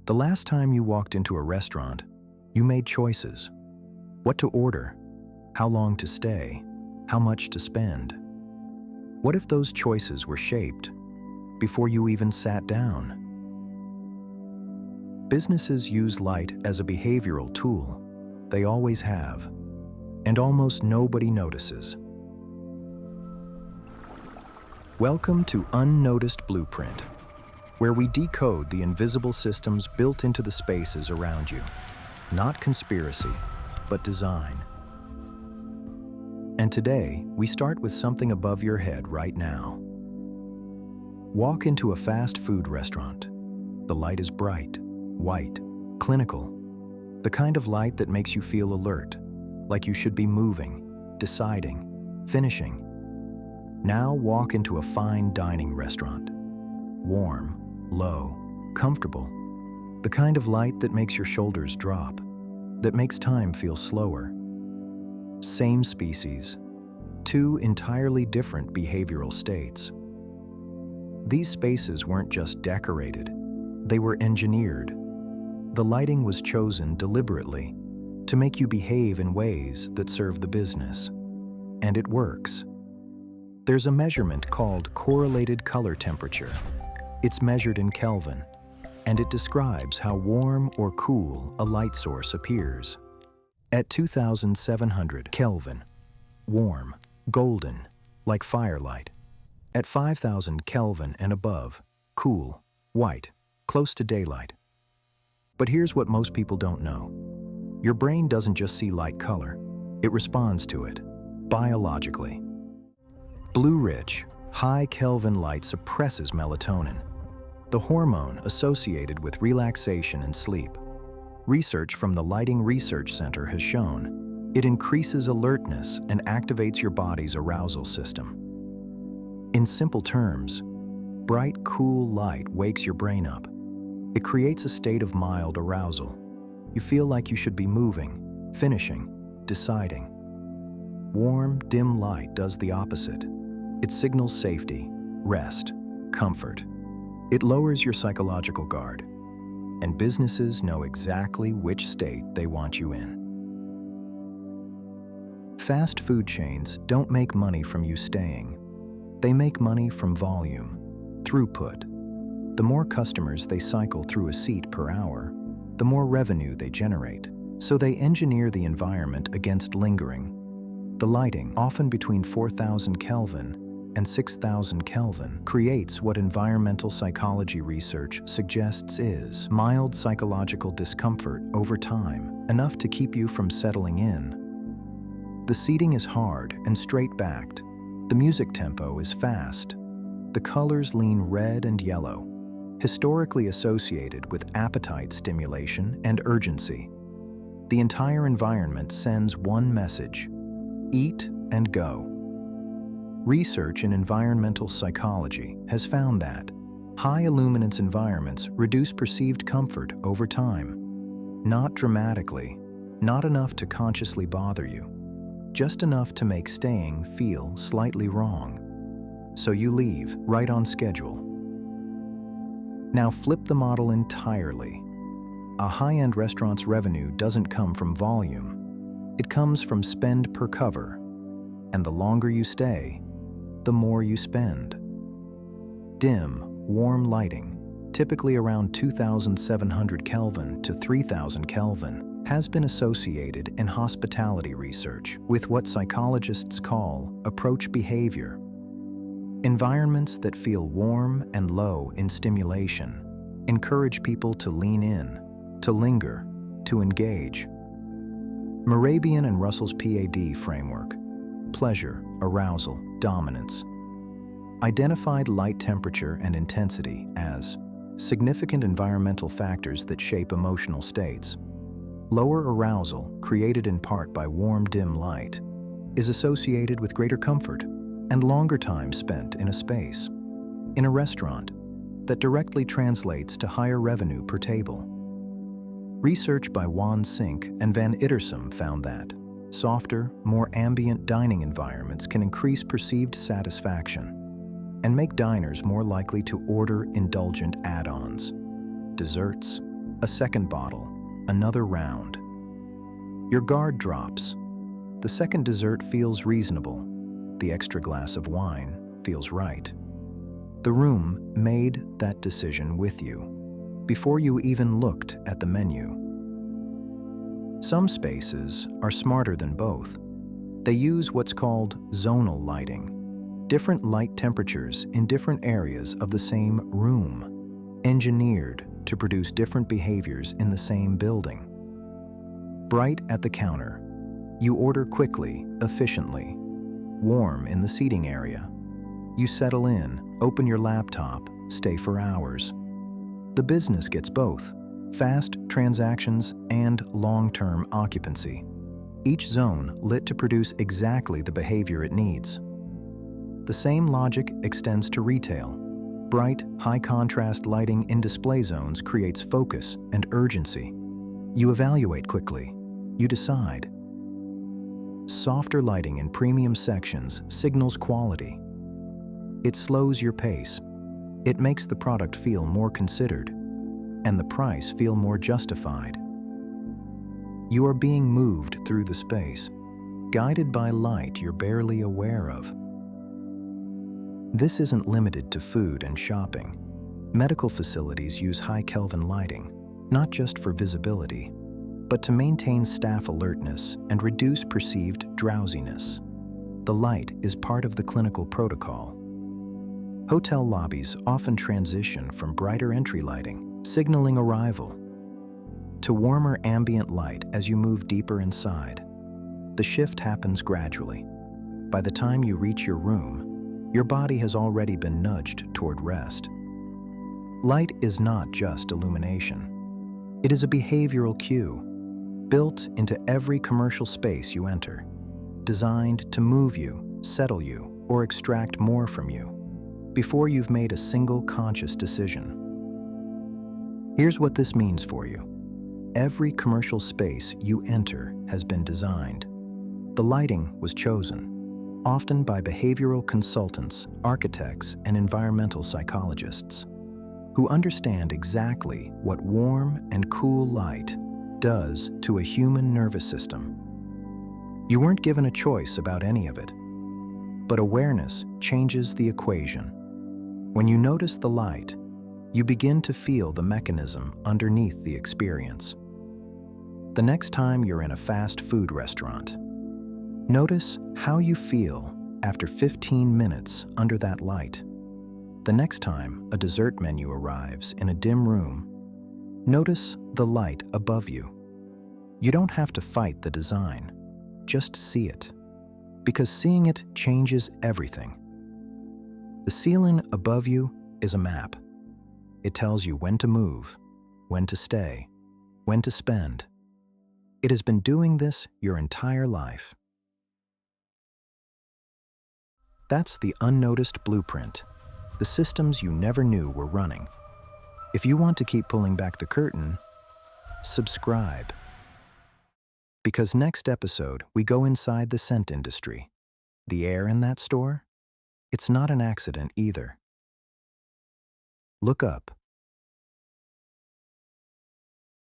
The last time you walked into a restaurant, you made choices. What to order, how long to stay, how much to spend. What if those choices were shaped before you even sat down? Businesses use light as a behavioral tool. They always have, and almost nobody notices. Welcome to Unnoticed Blueprint, where we decode the invisible systems built into the spaces around you. Not conspiracy, but design. And today, we start with something above your head right now. Walk into a fast food restaurant. The light is bright, white, clinical. The kind of light that makes you feel alert, like you should be moving, deciding, finishing. Now walk into a fine dining restaurant. Warm, low, comfortable. The kind of light that makes your shoulders drop, that makes time feel slower. Same species, two entirely different behavioral states. These spaces weren't just decorated, they were engineered. The lighting was chosen deliberately to make you behave in ways that serve the business. And it works. There's a measurement called Correlated Color Temperature. It's measured in Kelvin, and it describes how warm or cool a light source appears. At 2,700 Kelvin, warm, golden, like firelight. At 5,000 Kelvin and above, cool, white, close to daylight. But here's what most people don't know. Your brain doesn't just see light color, it responds to it, biologically. Blue-rich, high Kelvin light suppresses melatonin, the hormone associated with relaxation and sleep. Research from the Lighting Research Center has shown it increases alertness and activates your body's arousal system. In simple terms, bright, cool light wakes your brain up. It creates a state of mild arousal. You feel like you should be moving, finishing, deciding. Warm, dim light does the opposite. It signals safety, rest, comfort. It lowers your psychological guard, and businesses know exactly which state they want you in. Fast food chains don't make money from you staying. They make money from volume, throughput. The more customers they cycle through a seat per hour, the more revenue they generate. So they engineer the environment against lingering. The lighting, often between 4,000 Kelvin and 6,000 Kelvin, creates what environmental psychology research suggests is mild psychological discomfort over time, enough to keep you from settling in. The seating is hard and straight-backed. The music tempo is fast. The colors lean red and yellow, historically associated with appetite stimulation and urgency. The entire environment sends one message: eat and go. Research in environmental psychology has found that high illuminance environments reduce perceived comfort over time. Not dramatically, not enough to consciously bother you, just enough to make staying feel slightly wrong. So you leave right on schedule. Now flip the model entirely. A high-end restaurant's revenue doesn't come from volume. It comes from spend per cover. And the longer you stay, the more you spend. Dim, warm lighting, typically around 2,700 Kelvin to 3,000 Kelvin, has been associated in hospitality research with what psychologists call approach behavior. Environments that feel warm and low in stimulation encourage people to lean in, to linger, to engage. Morabian and Russell's PAD framework, pleasure, arousal, dominance, identified light temperature and intensity as significant environmental factors that shape emotional states. Lower arousal, created in part by warm, dim light, is associated with greater comfort and longer time spent in a space. In a restaurant, that directly translates to higher revenue per table. Research by Juan Sink and Van Ittersum found that softer, more ambient dining environments can increase perceived satisfaction and make diners more likely to order indulgent add-ons, desserts, A second bottle, another round. Your guard drops. The second dessert feels reasonable. The extra glass of wine feels right. The room made that decision with you, before you even looked at the menu. Some spaces are smarter than both. They use what's called zonal lighting, different light temperatures in different areas of the same room, engineered to produce different behaviors in the same building. Bright at the counter, you order quickly, efficiently. Warm in the seating area. You settle in, open your laptop, stay for hours. The business gets both, fast transactions and long-term occupancy. Each zone lit to produce exactly the behavior it needs. The same logic extends to retail. Bright, high-contrast lighting in display zones creates focus and urgency. You evaluate quickly. You decide. Softer lighting in premium sections signals quality. It slows your pace. It makes the product feel more considered, and the price feel more justified. You are being moved through the space, guided by light you're barely aware of. This isn't limited to food and shopping. Medical facilities use high Kelvin lighting, not just for visibility, but to maintain staff alertness and reduce perceived drowsiness. The light is part of the clinical protocol. Hotel lobbies often transition from brighter entry lighting, signaling arrival, to warmer ambient light as you move deeper inside. The shift happens gradually. By the time you reach your room, your body has already been nudged toward rest. Light is not just illumination. It is a behavioral cue, built into every commercial space you enter, designed to move you, settle you, or extract more from you, before you've made a single conscious decision. Here's what this means for you. Every commercial space you enter has been designed. The lighting was chosen, often by behavioral consultants, architects, and environmental psychologists, who understand exactly what warm and cool light does to a human nervous system. You weren't given a choice about any of it, but awareness changes the equation. When you notice the light, you begin to feel the mechanism underneath the experience. The next time you're in a fast food restaurant, notice how you feel after 15 minutes under that light. The next time a dessert menu arrives in a dim room, notice the light above you. You don't have to fight the design, just see it, because seeing it changes everything. The ceiling above you is a map. It tells you when to move, when to stay, when to spend. It has been doing this your entire life. That's the unnoticed blueprint, the systems you never knew were running. If you want to keep pulling back the curtain, subscribe. Because next episode, we go inside the scent industry. The air in that store? It's not an accident either. Look up.